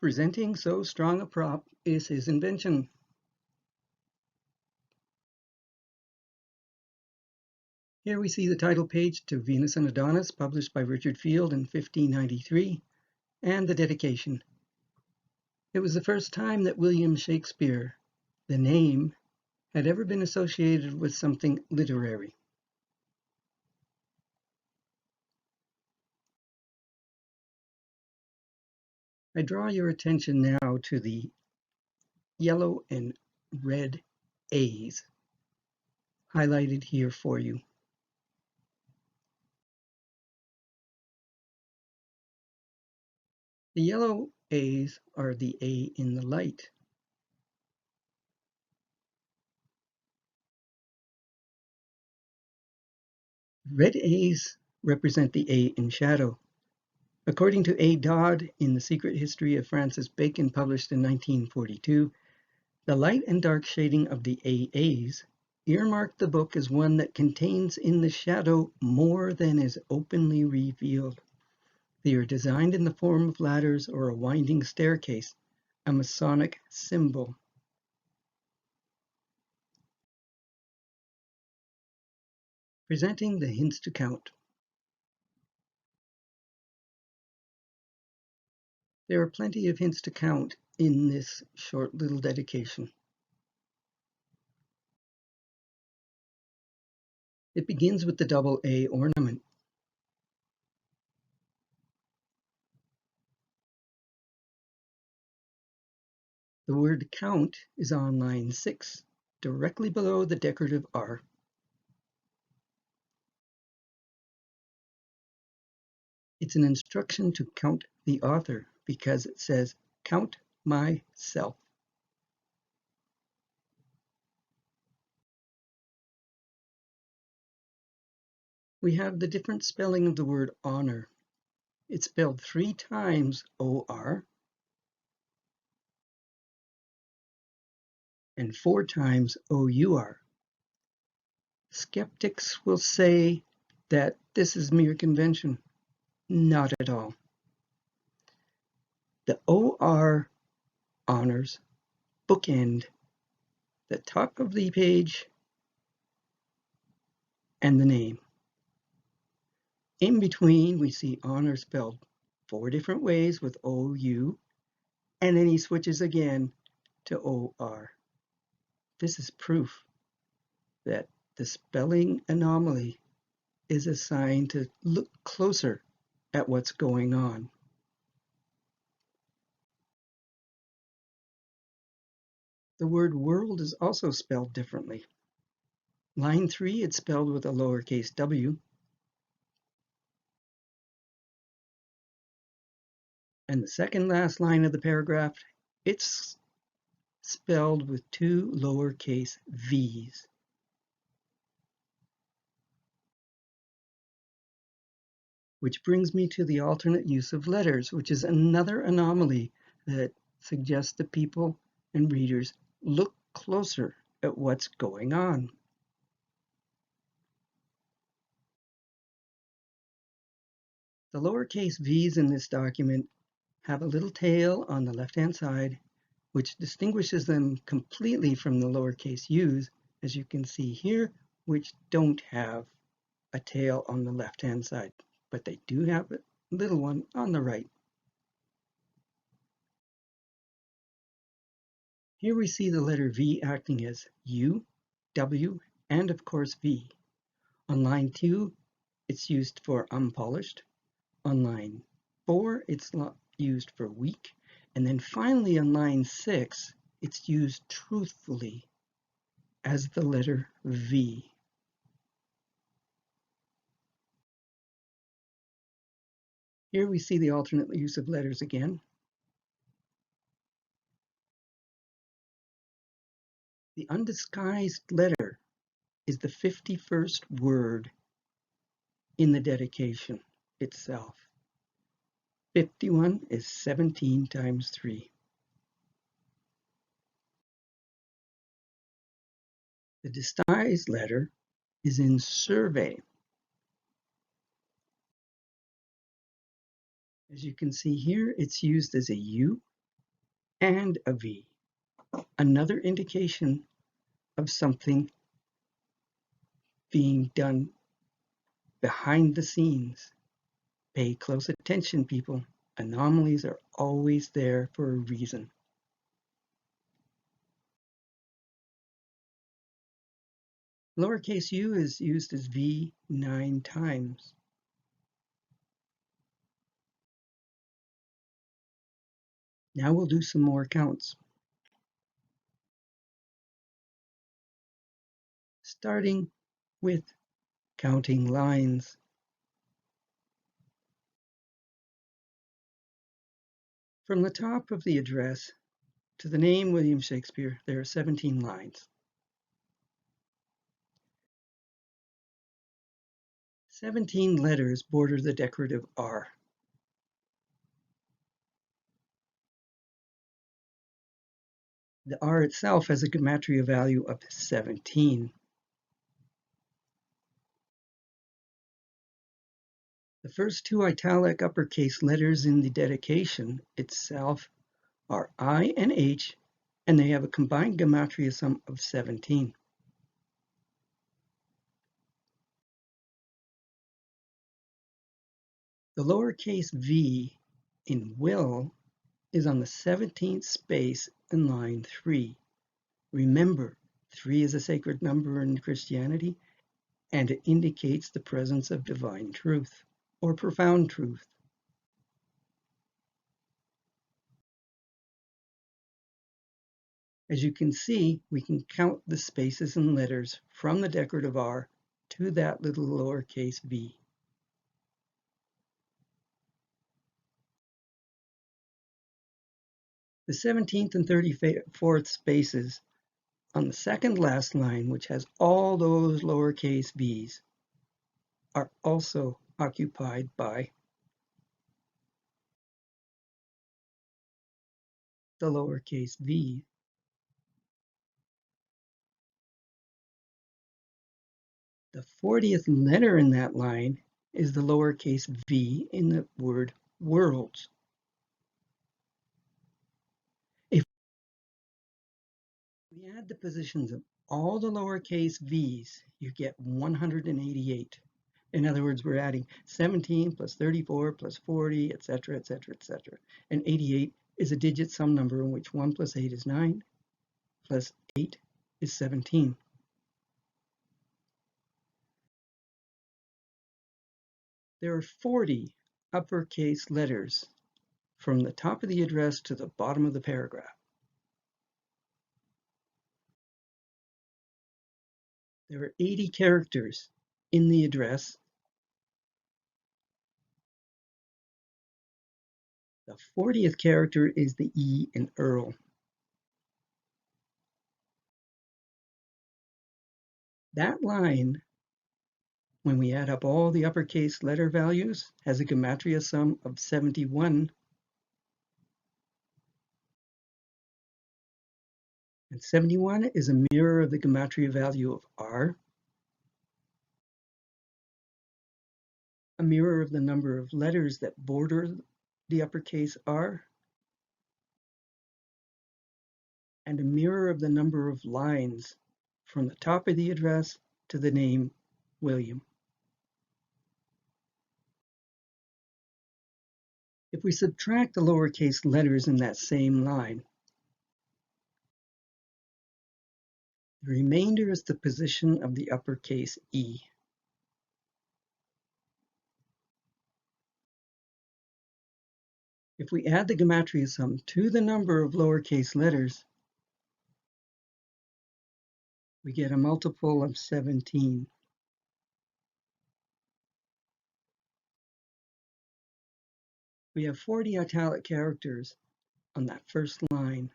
Presenting so strong a prop is his invention. Here we see the title page to Venus and Adonis, published by Richard Field in 1593, and the dedication. It was the first time that William Shakespeare, the name, had ever been associated with something literary. I draw your attention now to the yellow and red A's highlighted here for you. The yellow A's are the A in the light. Red A's represent the A in shadow. According to A. Dodd in The Secret History of Francis Bacon, published in 1942, the light and dark shading of the AAs earmarked the book as one that contains in the shadow more than is openly revealed. They are designed in the form of ladders or a winding staircase, a Masonic symbol. Presenting the hints to count. There are plenty of hints to count in this short little dedication. It begins with the double A ornament. The word count is on line 6, directly below the decorative R. It's an instruction to count the author because it says, "Count myself." We have the different spelling of the word honor. It's spelled 3 times O-R and 4 times O-U-R. Skeptics will say that this is mere convention. Not at all. The O-R honors bookend the top of the page and the name. In between, we see honor spelled 4 different ways with O-U, and then he switches again to O-R. This is proof that the spelling anomaly is a sign to look closer at what's going on. The word world is also spelled differently. Line 3, it's spelled with a lowercase w. And the second last line of the paragraph, it's spelled with 2 lowercase v's. Which brings me to the alternate use of letters, which is another anomaly that suggests that people and readers look closer at what's going on. The lowercase v's in this document have a little tail on the left-hand side, which distinguishes them completely from the lowercase u's, as you can see here, which don't have a tail on the left-hand side, but they do have a little one on the right. Here we see the letter V acting as U, W, and of course V. On line 2, it's used for unpolished. On line 4, it's used for weak. And then finally on line 6, it's used truthfully as the letter V. Here we see the alternate use of letters again. The undisguised letter is the 51st word in the dedication itself. 51 is 17 times 3. The disguised letter is in survey. As you can see here, it's used as a U and a V, another indication of something being done behind the scenes. Pay close attention, people. Anomalies are always there for a reason. Lowercase u is used as V 9 times. Now we'll do some more counts. Starting with counting lines. From the top of the address to the name William Shakespeare, there are 17 lines. 17 letters border the decorative R. The R itself has a gematria value of 17. The first two italic uppercase letters in the dedication itself are I and H, and they have a combined gematria sum of 17. The lowercase v in will is on the 17th space in line 3. Remember, 3 is a sacred number in Christianity, and it indicates the presence of divine truth or profound truth. As you can see, we can count the spaces and letters from the decorative R to that little lowercase v. The 17th and 34th spaces on the second last line, which has all those lowercase v's, are also occupied by the lowercase v. The 40th letter in that line is the lowercase v in the word worlds. If we add the positions of all the lowercase v's, you get 188. In other words, we're adding 17 plus 34 plus 40, etc., etc., etc. And 88 is a digit sum number in which 1 plus 8 is 9, plus 8 is 17. There are 40 uppercase letters from the top of the address to the bottom of the paragraph. There are 80 characters in the address. The 40th character is the E in Earl. That line, when we add up all the uppercase letter values, has a gematria sum of 71. And 71 is a mirror of the gematria value of R, a mirror of the number of letters that border the uppercase R, and a mirror of the number of lines from the top of the address to the name William. If we subtract the lowercase letters in that same line, the remainder is the position of the uppercase E. If we add the gematria sum to the number of lowercase letters, we get a multiple of 17. We have 40 italic characters on that first line.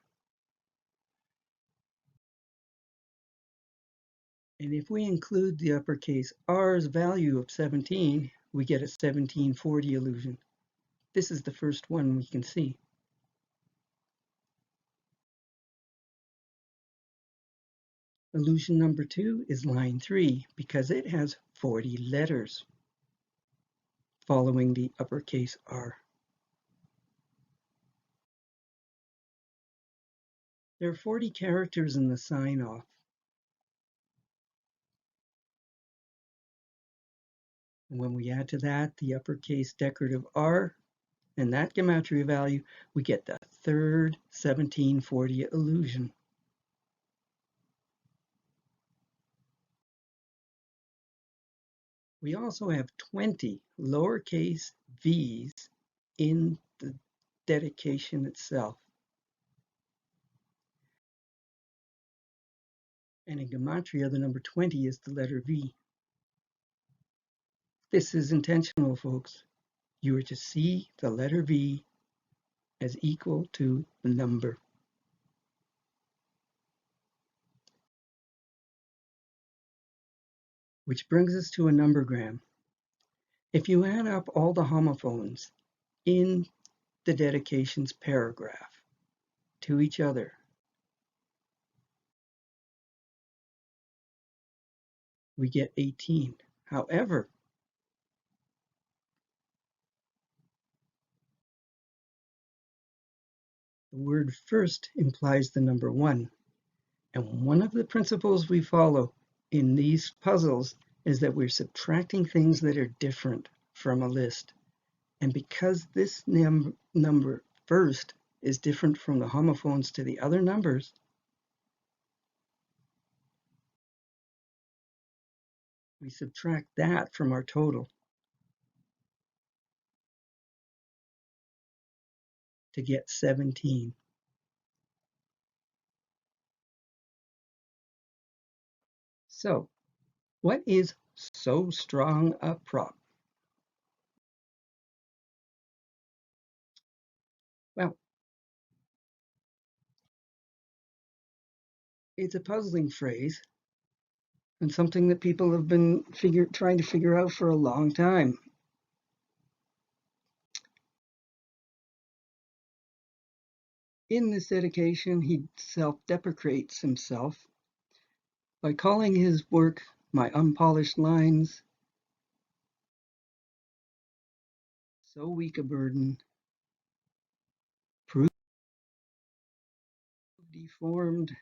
And if we include the uppercase R's value of 17, we get a 1740 illusion. This is the first one we can see. Illusion number 2 is line 3 because it has 40 letters following the uppercase R. There are 40 characters in the sign-off. And when we add to that the uppercase decorative R and that gematria value, we get the third 1740 allusion. We also have 20 lowercase v's in the dedication itself. And in gematria, the number 20 is the letter V. This is intentional, folks. You are to see the letter V as equal to the number. Which brings us to a numbergram. If you add up all the homophones in the dedication's paragraph to each other, we get 18. However, the word first implies the number 1. And one of the principles we follow in these puzzles is that we're subtracting things that are different from a list. And because this number first is different from the homophones to the other numbers, we subtract that from our total to get 17. So, what is so strong a prop? Well, it's a puzzling phrase and something that people have been trying to figure out for a long time. In this dedication, he self-deprecates himself by calling his work "my unpolished lines, so weak a burden, proof deformed,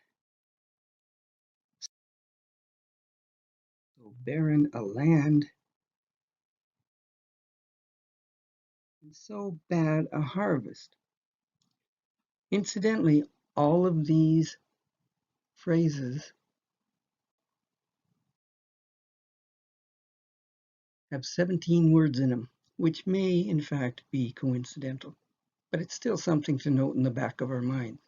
so barren a land, and so bad a harvest." Incidentally, all of these phrases have 17 words in them, which may in fact be coincidental, but it's still something to note in the back of our minds.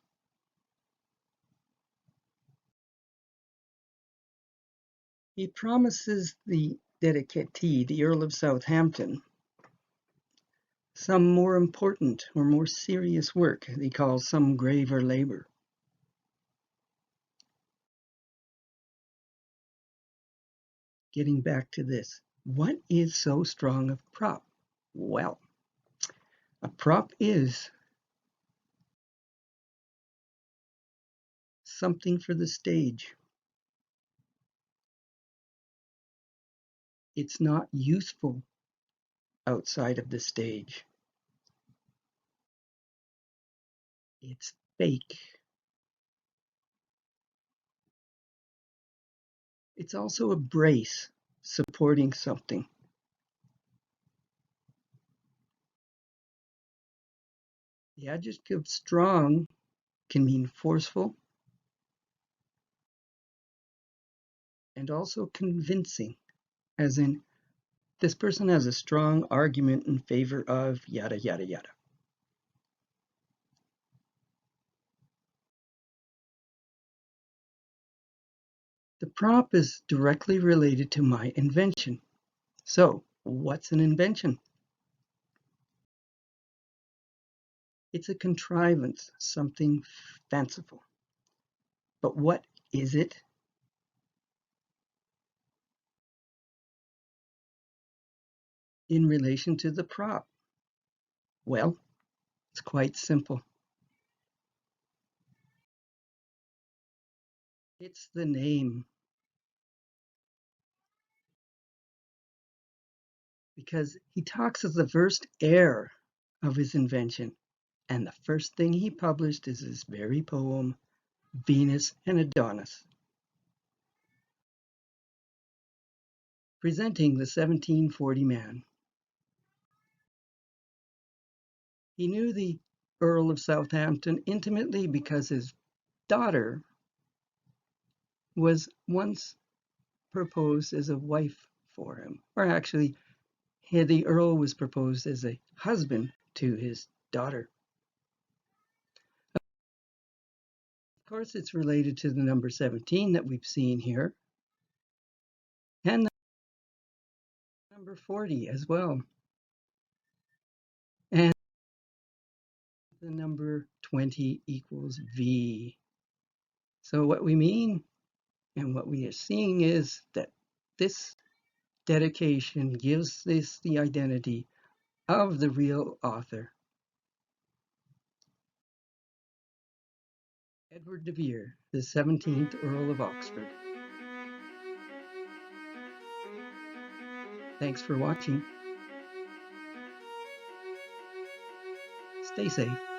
He promises the dedicatee, the Earl of Southampton, some more important or more serious work he calls some graver labor. Getting back to this, what is so strong a prop? Well, a prop is something for the stage. It's not useful outside of the stage. It's fake. It's also a brace supporting something. The adjective strong can mean forceful and also convincing, as in, this person has a strong argument in favor of yada, yada, yada. The prop is directly related to my invention. So, what's an invention? It's a contrivance, something fanciful. But what is it? In relation to the prop? Well, it's quite simple. It's the name. Because he talks of the first heir of his invention, and the first thing he published is this very poem, Venus and Adonis. Presenting the 1740 man. He knew the Earl of Southampton intimately because his daughter was once proposed as a wife for him, or actually, the Earl was proposed as a husband to his daughter. Of course, it's related to the number 17 that we've seen here, and the number 40 as well, and the number 20 equals V. So what we mean and what we are seeing is that this dedication gives this the identity of the real author. Edward de Vere, the 17th Earl of Oxford. Thanks for watching. Stay safe.